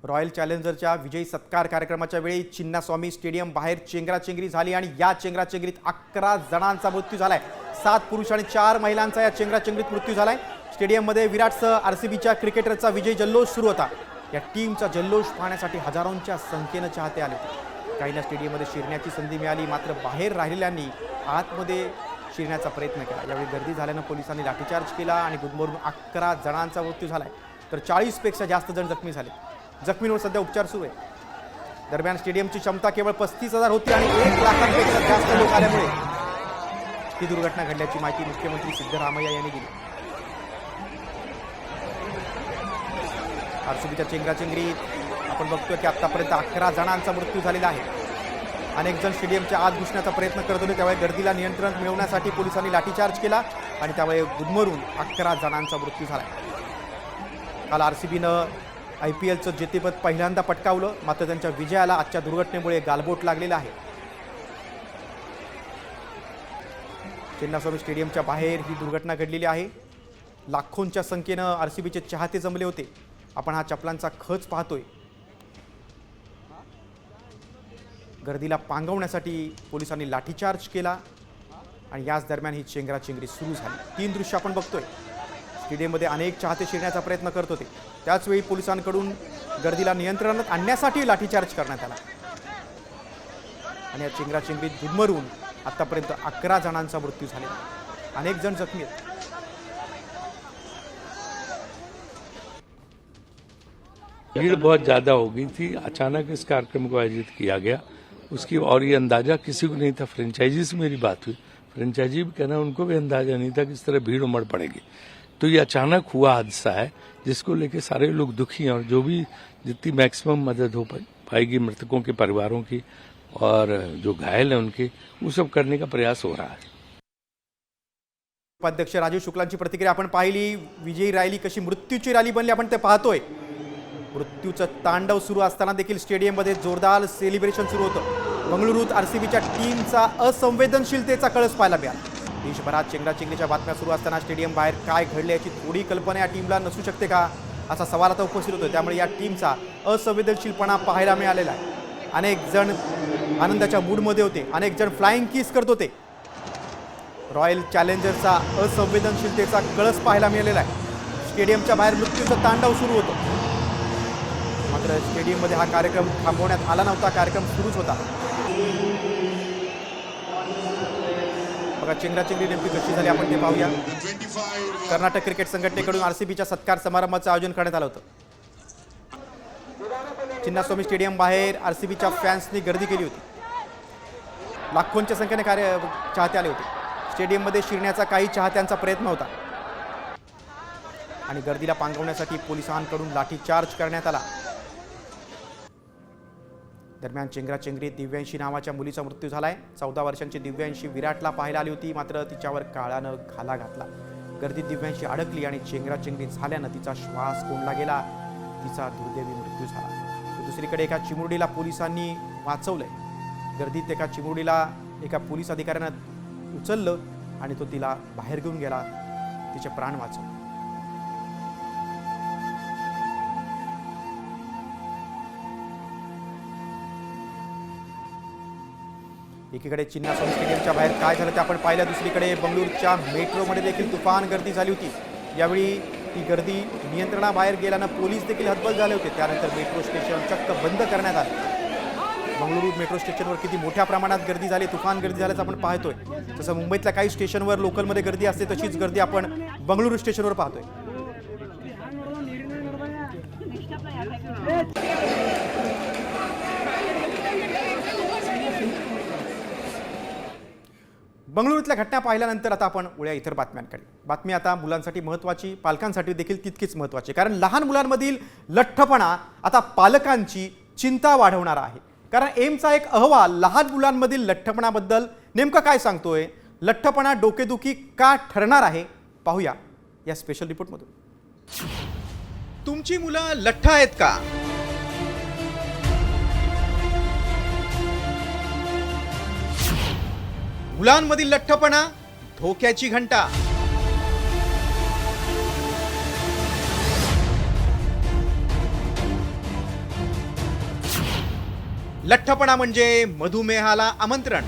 रॉयल चॅलेंजरच्या विजयी सत्कार कार्यक्रमाच्या वेळी चिन्नास्वामी स्टेडियम बाहेर चेंगराचेंगरी झाली आणि या चेंगराचेंगरीत 11 जणांचा मृत्यू झालाय. 7 पुरुष आणि 4 महिलांचा या चेंगराचेंगरीत मृत्यू झालाय. स्टेडियममध्ये विराटसह आरसीबीच्या क्रिकेटरचा विजय जल्लोष सुरू होता. या टीमचा जल्लोष पाहण्यासाठी हजारोंच्या संख्येनं चाहते आले होते. काहींना स्टेडियममध्ये शिरण्याची संधी मिळाली, मात्र बाहेर राहिलेल्यांनी आतमध्ये शिरण्याचा प्रयत्न केला. यावेळी गर्दी झाल्यानं पोलिसांनी लाठीचार्ज केला आणि गुदमरून 11 जणांचा मृत्यू झालाय, तर 40पेक्षा जास्त जण जखमी झाले. जखमींवर सध्या उपचार सुरू आहे. दरम्यान स्टेडियमची क्षमता केवळ 35,000 होती आणि 1 लाखांपेक्षा जास्त लोक आल्यामुळे ही दुर्घटना घडल्याची माहिती मुख्यमंत्री सिद्धरामय्या यांनी दिली. आरसीबीच्या चेंगराचेंगरीत आपण बघतोय की आतापर्यंत 11 जणांचा मृत्यू झालेला आहे. अनेक जण स्टेडियमच्या आत घुसण्याचा प्रयत्न करत होते. त्यावेळी गर्दीला नियंत्रण मिळवण्यासाठी पोलिसांनी लाठीचार्ज केला आणि त्यावेळी गुदमरून 11 जणांचा मृत्यू झाला. काल आरसीबीनं IPLचं जेतेपद पहिल्यांदा पटकावलं, मात्र त्यांच्या विजयाला आजच्या दुर्घटनेमुळे गालबोट लागलेला आहे. चिन्नास्वामी स्टेडियमच्या बाहेर ही दुर्घटना घडलेली आहे. लाखोंच्या संख्येनं आरसीबीचे चाहते जमले होते. आपण हा चपलांचा खच पाहतोय. गर्दीला पांगवण्यासाठी पोलिसांनी लाठीचार्ज केला आणि याच दरम्यान ही चेंगराचेंगरी सुरू झाली. 3 दृश्य आपण बघतोय. स्टेडियममध्ये अनेक चाहते शिरण्याचा प्रयत्न करत होते. त्याचवेळी पोलिसांकडून गर्दीला नियंत्रणात आणण्यासाठी लाठीचार्ज करण्यात आला आणि या चेंगराचेंगरीत गुदमरून आतापर्यंत 11 जणांचा मृत्यू झालेला. अनेक जण जखमी आहेत. भीड़ बहुत ज़्यादा हो गई थी. अचानक इस कार्यक्रम को आयोजित किया गया, उसकी और ये अंदाजा किसी को नहीं था. फ्रेंचाइजी से मेरी बात हुई, फ्रेंचाइजी भी कहना उनको भी अंदाजा नहीं था कि इस तरह भीड़ उमड़ पड़ेगी. तो ये अचानक हुआ हादसा है जिसको लेके सारे लोग दुखी हैं और जो भी जितनी मैक्सिमम मदद हो पाएगी मृतकों के परिवारों की और जो घायल हैं उनके, वो सब करने का प्रयास हो रहा है. उपाध्यक्ष राजीव शुक्लांची प्रतिक्रिया आपण पाहिली. विजयी रॅली कशी मृत्यूची रॅली बनली आपण ते पाहतोय. मृत्यूचं तांडव सुरू असताना देखील स्टेडियममध्ये जोरदार सेलिब्रेशन सुरू होतं. बंगळुरूत आरसीबीच्या टीमचा असंवेदनशीलतेचा कळस पाहायला मिळाला. देशभरात चेंगराचेंगरीच्या बातम्या सुरू असताना स्टेडियम बाहेर काय घडले याची थोडी कल्पना या टीमला नसू शकते का, असा सवाल आता उपस्थित होतो. त्यामुळे या टीमचा असंवेदनशीलपणा पाहायला मिळालेला आहे. अनेक जण आनंदाच्या मूडमध्ये होते, अनेक जण फ्लाइंग किस करत होते. रॉयल चॅलेंजरचा असंवेदनशीलतेचा कळस पाहायला मिळालेला आहे. स्टेडियमच्या बाहेर मृत्यूचं तांडव सुरू होतं, मात्र स्टेडियममध्ये हा कार्यक्रम थांबवण्यात आला नव्हता. कार्यक्रम सुरूच होता. बघा चेंगराचेंगरी नेमकी कशी झाली आपण ते पाहूया. कर्नाटक क्रिकेट संघटनेकडून आरसीबीच्या सत्कार समारंभाचं आयोजन करण्यात आलं होतं. चिन्नास्वामी स्टेडियम बाहेर आरसीबीच्या फॅन्सनी गर्दी केली होती. लाखोंच्या संख्येने चाहते आले होते. स्टेडियममध्ये शिरण्याचा काही चाहत्यांचा प्रयत्न होता आणि गर्दीला पांगवण्यासाठी पोलिसांकडून लाठीचार्ज करण्यात आला. दरम्यान चेंगराचेंगरीत दिव्यांशी नावाच्या मुलीचा मृत्यू झालाय. 14 वर्षांची दिव्यांशी विराटला पाहायला आली होती, मात्र तिच्यावर काळानं घाला घातला. गर्दीत दिव्यांशी अडकली आणि चेंगराचेंगरी झाल्यानं तिचा श्वास कोंडला गेला. तिचा दुर्दैवी मृत्यू झाला. तर दुसरीकडे एका चिमुरडीला पोलिसांनी वाचवलंय. गर्दीत एका चिमुरडीला एका पोलीस अधिकाऱ्यानं उचललं आणि तो तिला बाहेर घेऊन गेला. तिचे प्राण वाचवले. एकीकडे चिन्नास्वामी स्टेडियमच्या बाहेर काय झालं ते आपण पाहिलं. दुसरीकडे बंगळुरूच्या मेट्रोमध्ये देखील तुफान गर्दी झाली होती. यावेळी ही गर्दी नियंत्रणाबाहेर गेल्यानं पोलीस देखील हतबल झाले होते. त्यानंतर मेट्रो स्टेशन चक्क बंद करण्यात आले. बंगळुरू मेट्रो स्टेशनवर किती मोठ्या प्रमाणात गर्दी झाली, तुफान गर्दी झाल्याचं आपण पाहतोय. जसं मुंबईतल्या काही स्टेशनवर लोकलमध्ये गर्दी असते तशीच गर्दी आपण बंगळुरू स्टेशनवर पाहतोय. बंगळुरूतल्या घटना पाहिल्यानंतर आता आपण वळूया इतर बातम्यांकडे. बातमी आता मुलांसाठी महत्त्वाची, पालकांसाठी देखील तितकीच महत्त्वाची. कारण लहान मुलांमधील लठ्ठपणा आता पालकांची चिंता वाढवणारा आहे. कारण एम्सचा एक अहवाल लहान मुलांमधील लठ्ठपणाबद्दल नेमकं काय सांगतोय, लठ्ठपणा डोकेदुखी का ठरणार आहे, पाहूया या स्पेशल रिपोर्टमधून. तुमची मुलं लठ्ठ आहेत का? मुलांमधील लठ्ठपणा धोक्याची घंटा. लठ्ठपणा म्हणजे मधुमेहाला आमंत्रण.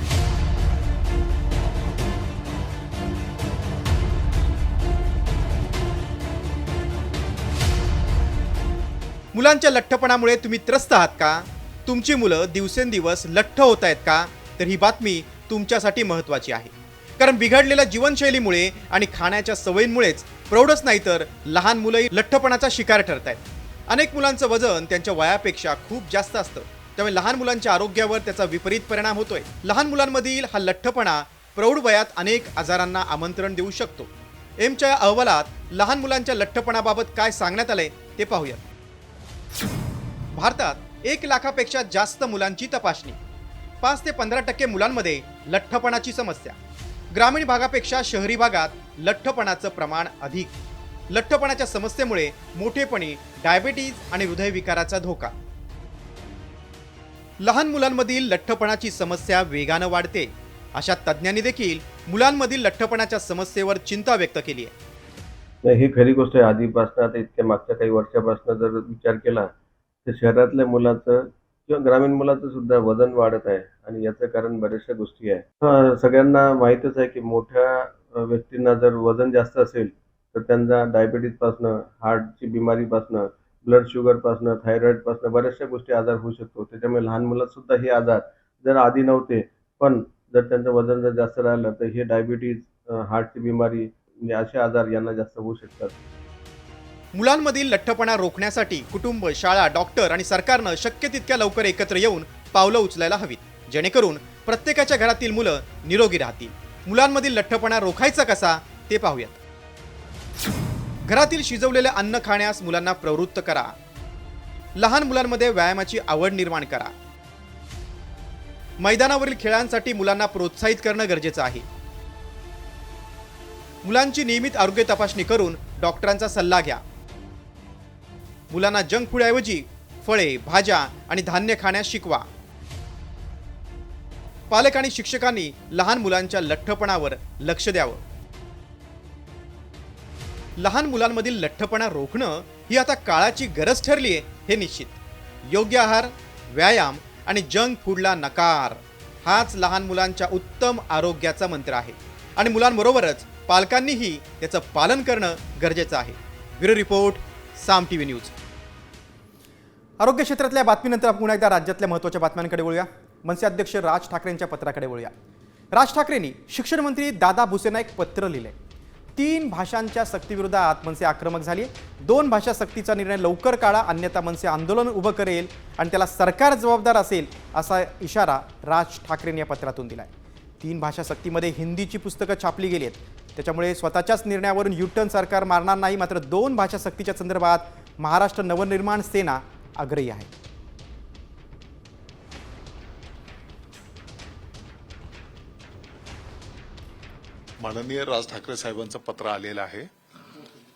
मुलांच्या लठ्ठपणामुळे तुम्ही त्रस्त आहात का? तुमची मुलं दिवसेंदिवस लठ्ठ होत आहेत का? तर ही बातमी तुमच्यासाठी महत्त्वाची आहे. कारण बिघडलेल्या जीवनशैलीमुळे आणि खाण्याच्या सवयींमुळेच प्रौढच नाही तर लहान मुलंही लठ्ठपणाचा शिकार ठरत आहेत. अनेक मुलांचं वजन त्यांच्या वयापेक्षा खूप जास्त असतं, त्यामुळे लहान मुलांच्या आरोग्यावर त्याचा विपरीत परिणाम होतोय. लहान मुलांमधील हा लठ्ठपणा प्रौढ वयात अनेक आजारांना आमंत्रण देऊ शकतो. एमच्या या अहवालात लहान मुलांच्या लठ्ठपणाबाबत काय सांगण्यात आलंय ते पाहूया. भारतात 1 लाखापेक्षा जास्त मुलांची तपासणी. 5 ते 15% मुलांमध्ये लठ्ठपणाची समस्या. ग्रामीण भागापेक्षा शहरी भागात लठ्ठपणाचं प्रमाण अधिक. लठ्ठपणाच्या समस्येमुळे मोठेपणी डायबेटीज आणि हृदयविकाराचा धोका. लहान मुलांमधील लठ्ठपणाची समस्या वेगानं वाढते. अशा तज्ज्ञांनी देखील मुलांमधील लठ्ठपणाच्या समस्येवर चिंता व्यक्त केली आहे. नाही, ही खरी गोष्ट आहे. आधीपासून आता इतक्या मागच्या काही वर्षापासून जर विचार केला तर शहरातल्या मुलाचं किंवा ग्रामीण मुलाचं सुद्धा वजन वाढत आहे आणि याचं कारण बऱ्याचशा गोष्टी आहे. सगळ्यांना माहीतच आहे की मोठ्या व्यक्तींना जर वजन जास्त असेल तर त्यांना डायबिटीजपासनं, हार्टची बिमारीपासनं, ब्लड शुगरपासनं, थायरॉईडपासनं बऱ्याचशा गोष्टी आजार होऊ शकतो. त्याच्यामुळे लहान मुलात सुद्धा हे आजार जर आधी नव्हते, पण जर त्यांचं वजन जर जास्त राहिलं तर हे डायबिटीज, हार्टची बिमारी म्हणजे असे आजार यांना जास्त होऊ शकतात. मुलांमधील लठ्ठपणा रोखण्यासाठी कुटुंब, शाळा, डॉक्टर आणि सरकारनं शक्य तितक्या लवकर एकत्र येऊन पावलं उचलायला हवीत, जेणेकरून प्रत्येकाच्या घरातील मुलं निरोगी राहतील. मुलांमधील लठ्ठपणा रोखायचा कसा ते पाहूयात. घरातील शिजवलेले अन्न खाण्यास मुलांना प्रवृत्त करा. लहान मुलांमध्ये व्यायामाची आवड निर्माण करा. मैदानावरील खेळांसाठी मुलांना प्रोत्साहित करणं गरजेचं आहे. मुलांची नियमित आरोग्य तपासणी करून डॉक्टरांचा सल्ला घ्या. मुलांना जंक फूडऐवजी फळे, भाज्या आणि धान्य खाण्यास शिकवा. पालक आणि शिक्षकांनी लहान मुलांच्या लठ्ठपणावर लक्ष द्यावं. लहान मुलांमधील लठ्ठपणा रोखणं ही आता काळाची गरज ठरली आहे हे निश्चित. योग्य आहार, व्यायाम आणि जंक फूडला नकार हाच लहान मुलांच्या उत्तम आरोग्याचा मंत्र आहे आणि मुलांबरोबरच पालकांनीही त्याचं पालन करणं गरजेचं आहे. ब्युरो रिपोर्ट, साम टीव्ही न्यूज. आरोग्य क्षेत्रातल्या बातमीनंतर आपण पुन्हा एकदा राज्यातल्या महत्त्वाच्या बातम्यांकडे वळूया. मनसे अध्यक्ष राज ठाकरेंच्या पत्राकडे वळूया. राज ठाकरेंनी शिक्षण मंत्री दादा भुसेंना एक पत्र लिहिलंय. 3 भाषांच्या सक्तीविरोधात मनसे आक्रमक झाली. 2 भाषा सक्तीचा निर्णय लवकर काढा, अन्यथा मनसे आंदोलन उभं करेल आणि त्याला सरकार जबाबदार असेल असा इशारा राज ठाकरेंनी या पत्रातून दिलाय. 3 भाषा सक्तीमध्ये हिंदीची पुस्तकं छापली गेली आहेत, त्याच्यामुळे स्वतःच्याच निर्णयावरून युटर्न सरकार मारणार नाही. मात्र 2 भाषा सक्तीच्या संदर्भात महाराष्ट्र नवनिर्माण सेना आग्रही आहे. माननीय राज ठाकरे साहेबांचं पत्र आलेलं आहे,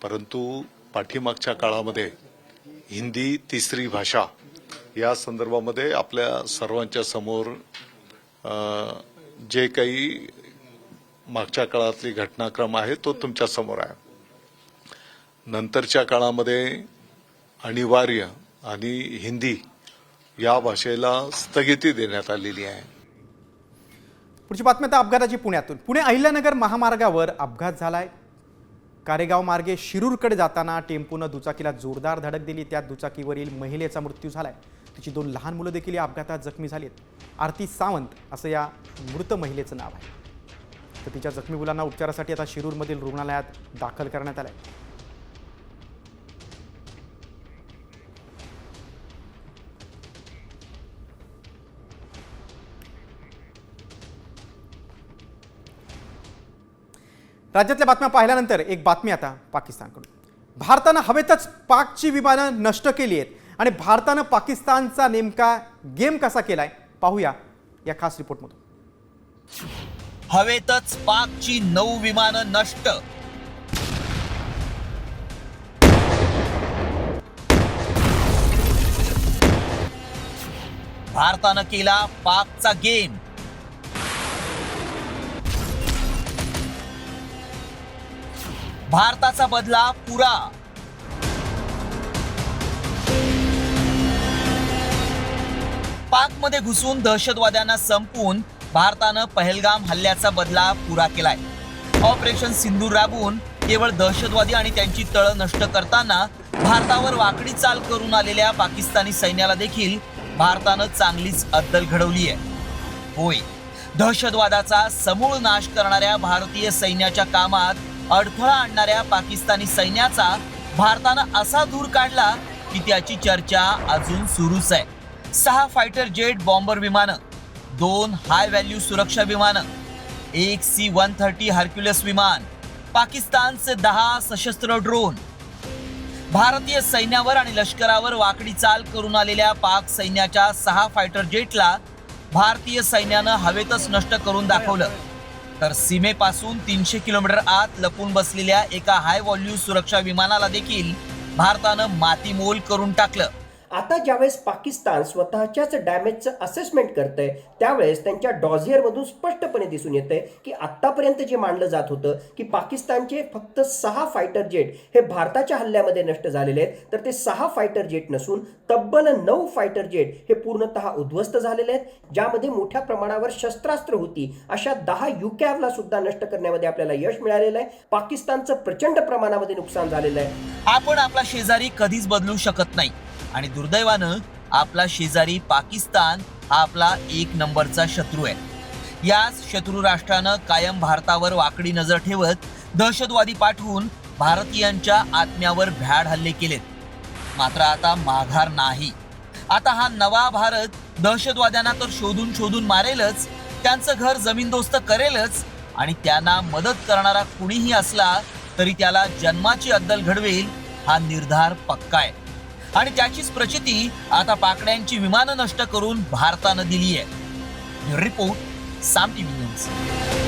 परंतु पाठीमागच्या काळामध्ये हिंदी तिसरी भाषा या संदर्भामध्ये आपल्या सर्वांच्या समोर जे काही मागच्या काळातली घटनाक्रम आहे तो तुमच्या समोर आहे. नंतरच्या काळामध्ये अनिवार्य आणि हिंदी या भाषेला स्थगिती देण्यात आलेली आहे. पुढची बातमी आता अपघाताची पुण्यातून. पुणे अहिल्यानगर महामार्गावर अपघात झालाय. कारेगाव मार्गे शिरूरकडे जाताना टेम्पोनं दुचाकीला जोरदार धडक दिली. त्यात दुचाकीवरील महिलेचा मृत्यू झालाय. तिची 2 लहान मुलं देखील या अपघातात जखमी झाली आहेत. आरती सावंत असं या मृत महिलेचं नाव आहे. तर तिच्या जखमी मुलांना उपचारासाठी आता शिरूरमधील रुग्णालयात दाखल करण्यात आलंय. राज्यातल्या बातम्या पाहिल्यानंतर एक बातमी आता पाकिस्तानकडून. भारतानं हवेतच पाकची विमानं नष्ट केली आहेत आणि भारतानं पाकिस्तानचा नेमका गेम कसा केलाय पाहूया या खास रिपोर्टमधून. हवेतच पाकची 9 विमानं नष्ट. भारतानं केला पाकचा गेम. भारताचा बदला पुरा. पाकमध्ये घुसून दहशतवाद्यांना संपवून भारतानं पहलगाम हल्ल्याचा बदला पुरा केलाय. ऑपरेशन सिंदूर राबवून केवळ दहशतवादी आणि त्यांची तळं नष्ट करताना भारतावर वाकडी चाल करून आलेल्या पाकिस्तानी सैन्याला देखील भारतानं चांगलीच अद्दल घडवली आहे. होय, दहशतवादाचा समूळ नाश करणाऱ्या भारतीय सैन्याच्या कामात अडथळा आणणाऱ्या पाकिस्तानी सैन्याचा भारतानं असा धूर काढला की त्याची चर्चा अजून सुरूच आहे. 6 फायटर जेट बॉम्बर विमानं, 2 हाय व्हॅल्यू सुरक्षा विमानं, 1 C-130 हर्क्युलस विमान, पाकिस्तानचे 10 सशस्त्र ड्रोन. भारतीय सैन्यावर आणि लष्करावर वाकडी चाल करून आलेल्या पाक सैन्याच्या 6 फायटर जेटला भारतीय सैन्यानं हवेतच नष्ट करून दाखवलं. तर सीमेपासून 300 किलोमीटर आत लपून बसलेल्या एका हाय व्हॉल्यू सुरक्षा विमानाला देखील भारतानं मातीमोल करून टाकलं. आता ज्यावेळेस पाकिस्तान स्वतःच्याच डॅमेजचं असेसमेंट करतंय त्यावेळेस त्यांच्या डॉझियरमधून स्पष्टपणे दिसून येतंय की आत्तापर्यंत जे मानलं जात होतं की पाकिस्तानचे फक्त 6 फायटर जेट हे भारताच्या हल्ल्यामध्ये नष्ट झालेले आहेत, तर ते 6 फायटर जेट नसून तब्बल 9 फायटर जेट हे पूर्णतः उद्ध्वस्त झालेले आहेत, ज्यामध्ये मोठ्या प्रमाणावर शस्त्रास्त्र होती अशा 10 UCAVला सुद्धा नष्ट करण्यामध्ये आपल्याला यश मिळालेलं आहे. पाकिस्तानचं प्रचंड प्रमाणामध्ये नुकसान झालेलं आहे. आपण आपला शेजारी कधीच बदलू शकत नाही आणि दुर्दैवानं आपला शेजारी पाकिस्तान हा आपला 1 नंबरचा शत्रू आहे. याच शत्रू राष्ट्रानं कायम भारतावर वाकडी नजर ठेवत दहशतवादी पाठवून भारतीयांच्या आत्म्यावर भ्याड हल्ले केलेत. मात्र आता माघार नाही. आता हा नवा भारत दहशतवाद्यांना तर शोधून शोधून मारेलच, त्यांचं घर जमीनदोस्त करेलच आणि त्यांना मदत करणारा कुणीही असला तरी त्याला जन्माची अद्दल घडवेल हा निर्धार पक्का आहे. आणि त्याचीच प्रचिती आता पाकड्यांची विमानं नष्ट करून भारतानं दिली आहे. रिपोर्ट साम टीव्ही न्यूज.